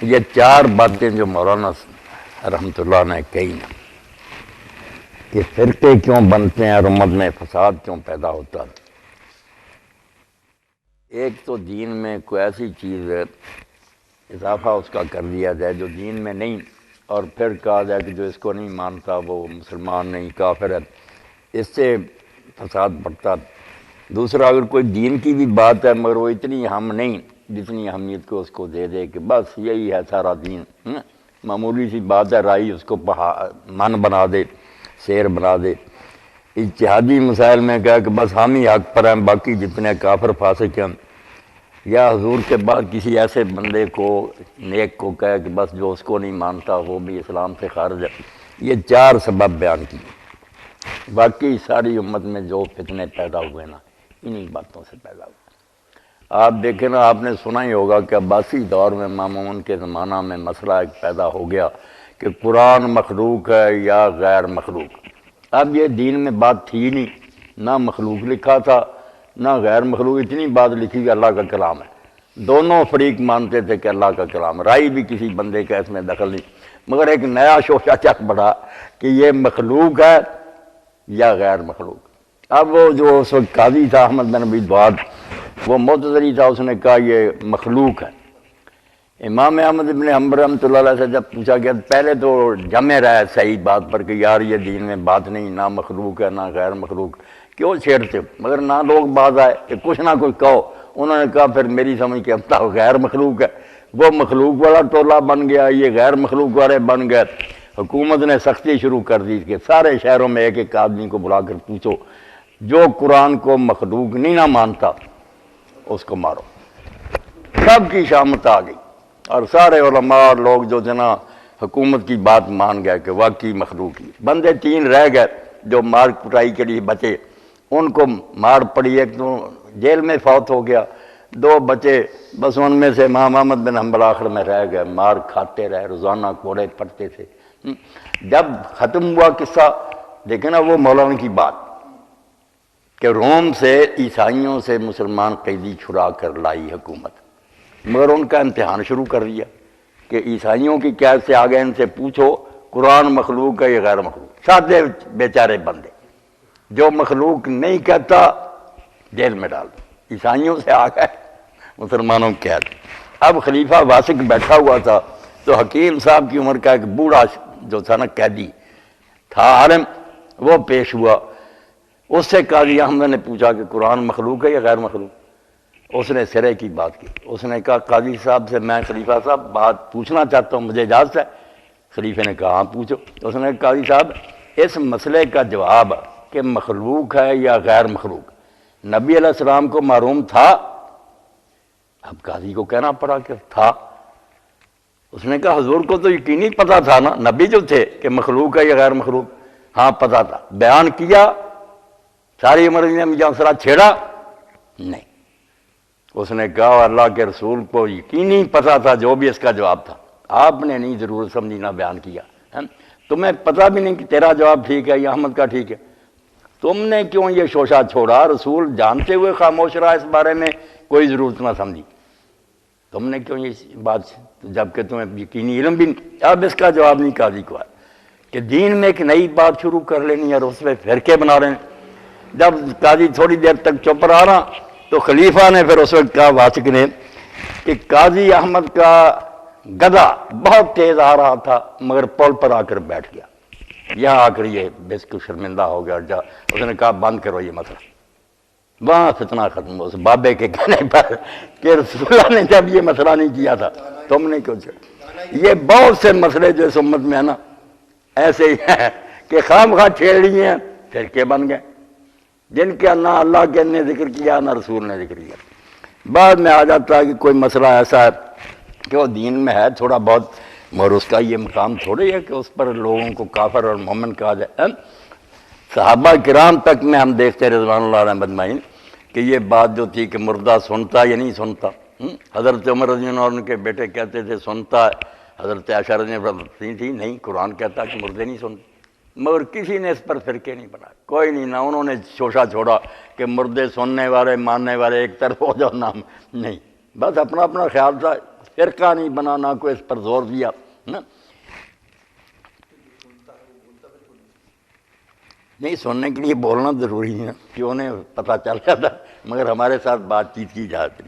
یہ چار باتیں جو مولانا رحمۃ اللہ نے کہی نا کہ فرقے کیوں بنتے ہیں اور امت میں فساد کیوں پیدا ہوتا ہے۔ ایک تو دین میں کوئی ایسی چیز ہے اضافہ اس کا کر دیا جائے جو دین میں نہیں، اور پھر کہا جائے کہ جو اس کو نہیں مانتا وہ مسلمان نہیں، کافر ہے، اس سے فساد بڑھتا۔ دوسرا، اگر کوئی دین کی بھی بات ہے مگر وہ اتنی اہم نہیں جتنی اہمیت کو اس کو دے دے کہ بس یہی ہے سارا دین، معمولی سی بات ہے، رائی اس کو من بنا دے، شیر بنا دے۔ اجتہادی مسائل میں کہا کہ بس ہم ہی حق پر ہیں، باقی جتنے کافر فاسق ہیں، یا حضور کے بعد کسی ایسے بندے کو نیک کو کہے کہ بس جو اس کو نہیں مانتا وہ بھی اسلام سے خارج ہے۔ یہ چار سبب بیان کیے۔ باقی ساری امت میں جو فتنے پیدا ہوئے نا انہی باتوں سے پیدا ہوئے۔ آپ دیکھیں نا، آپ نے سنا ہی ہوگا کہ عباسی دور میں مامون کے زمانہ میں مسئلہ ایک پیدا ہو گیا کہ قرآن مخلوق ہے یا غیر مخلوق۔ اب یہ دین میں بات تھی نہیں، نہ مخلوق لکھا تھا نہ غیر مخلوق، اتنی بات لکھی کہ اللہ کا کلام ہے۔ دونوں فریق مانتے تھے کہ اللہ کا کلام، رائی بھی کسی بندے کا اس میں دخل نہیں، مگر ایک نیا شوشہ چک پڑا کہ یہ مخلوق ہے یا غیر مخلوق۔ اب وہ جو اس وقت قاضی تھا احمد بن ابی دواد، وہ معتزلی تھا، اس نے کہا یہ مخلوق ہے۔ امام احمد بن حنبل رحمۃ اللہ علیہ سے جب پوچھا گیا، پہلے تو جمے رہے صحیح بات پر کہ یار یہ دین میں بات نہیں، نہ مخلوق ہے نہ غیر مخلوق، کیوں چھیڑتے ہو؟ مگر نہ لوگ باز آئے کہ کچھ نہ کچھ کہو۔ انہوں نے کہا پھر میری سمجھ کے اب تک غیر مخلوق ہے، وہ مخلوق والا ٹولہ بن گیا، یہ غیر مخلوق والے بن گئے۔ حکومت نے سختی شروع کر دی کہ سارے شہروں میں ایک ایک آدمی کو بلا کر پوچھو جو قرآن کو مخلوق نہیں نہ مانتا اس کو مارو۔ سب کی شامت آ گئی اور سارے علماء اور لوگ جو جنا حکومت کی بات مان گئے کہ واقعی مخلوق ہی۔ بندے تین رہ گئے جو مار پٹائی کے لیے بچے، ان کو مار پڑی، ایک تو جیل میں فوت ہو گیا، دو بچے، بس ان میں سے امام احمد بن حنبل آخر میں رہ گئے، مار کھاتے رہے، روزانہ کوڑے پڑتے تھے۔ جب ختم ہوا قصہ، دیکھیں نا وہ مولانا کی بات کہ روم سے عیسائیوں سے مسلمان قیدی چھڑا کر لائی حکومت، مگر ان کا امتحان شروع کر دیا کہ عیسائیوں کی قید سے آگے ان سے پوچھو قرآن مخلوق ہے یا غیر مخلوق۔ سادے بیچارے بندے، جو مخلوق نہیں کہتا جیل میں ڈال دو۔ عیسائیوں سے آ گئے مسلمانوں کی قید۔ اب خلیفہ واسق بیٹھا ہوا تھا تو حکیم صاحب کی عمر کا ایک بوڑھا جو تھا نا قیدی تھا عالم، وہ پیش ہوا، اس سے قاضی احمد نے پوچھا کہ قرآن مخلوق ہے یا غیر مخلوق؟ اس نے سرے کی بات کی، اس نے کہا قاضی صاحب سے میں خلیفہ صاحب بات پوچھنا چاہتا ہوں، مجھے اجازت ہے؟ خلیفہ نے کہا ہاں پوچھو۔ اس نے کہا قاضی صاحب اس مسئلے کا جواب کہ مخلوق ہے یا غیر مخلوق نبی علیہ السلام کو معلوم تھا؟ اب قاضی کو کہنا پڑا کہ تھا۔ اس نے کہا حضور کو تو یقینی پتا تھا نا، نبی جو تھے، کہ مخلوق ہے یا غیر مخلوق؟ ہاں پتا تھا۔ بیان کیا؟ ساری عمر نے مسئلہ چھیڑا؟ نہیں۔ اس نے کہا اللہ کے رسول کو یقینی پتا تھا جو بھی اس کا جواب تھا، آپ نے نہیں ضرور سمجھی نہ بیان کیا، تمہیں پتا بھی نہیں کہ تیرا جواب ٹھیک ہے یا احمد کا ٹھیک ہے، تم نے کیوں یہ شوشہ چھوڑا؟ رسول جانتے ہوئے خاموش رہا، اس بارے میں کوئی ضرورت نہ سمجھی، تم نے کیوں یہ بات، جبکہ تمہیں یقینی علم بھی نہیں۔ اب اس کا جواب نہیں قاضی کو ہے کہ دین میں ایک نئی بات شروع کر لینی اور اس میں فرقے بنا رہے ہیں۔ جب قاضی تھوڑی دیر تک چپ رہا تو خلیفہ نے پھر اس وقت کہا واسق نے کہ قاضی احمد کا گدھا بہت تیز آ رہا تھا مگر پل پر آ کر بیٹھ گیا، یہاں آ کر یہ بالکل شرمندہ ہو گیا۔ اس نے کہا بند کرو یہ مسئلہ، وہاں فتنہ ختم ہو، اس بابے کے کہنے پر کہ رسول اللہ نے جب یہ مسئلہ نہیں کیا تھا تم نے کیوں چھیڑا؟ یہ بہت سے مسئلے جو اس امت میں ہے نا ایسے ہی ہیں کہ خام خواہ چھیڑ لیے ہیں، فرقے بن گئے جن کے نہ اللہ کے نے ذکر کیا نہ رسول نے ذکر کیا۔ بعد میں آ جاتا ہے کہ کوئی مسئلہ ایسا ہے کہ وہ دین میں ہے تھوڑا بہت، مگر اس کا یہ مقام تھوڑی ہے کہ اس پر لوگوں کو کافر اور مومن کہا جائے۔ صحابہ کرام تک میں ہم دیکھتے رضوان اللہ علیہ مجمعین کہ یہ بات جو تھی کہ مردہ سنتا یا نہیں سنتا، حضرت عمر رضی اللہ عنہ کے بیٹے کہتے تھے سنتا ہے، حضرت عائشہ رضی اللہ عنہ تھی نہیں، قرآن کہتا کہ مردے نہیں سنتے، مگر کسی نے اس پر فرقے نہیں بنائے، کوئی نہیں، نہ انہوں نے شوشہ چھوڑا کہ مردے سننے والے ماننے والے ایک طرف ہو جاؤ، نام نہیں، بس اپنا اپنا خیال تھا، فرقہ نہیں بنانا کو اس پر زور دیا نا۔ نہیں سننے کے لیے بولنا ضروری ہے کہ انہیں پتہ چل جاتا، مگر ہمارے ساتھ بات چیت کی جاتی۔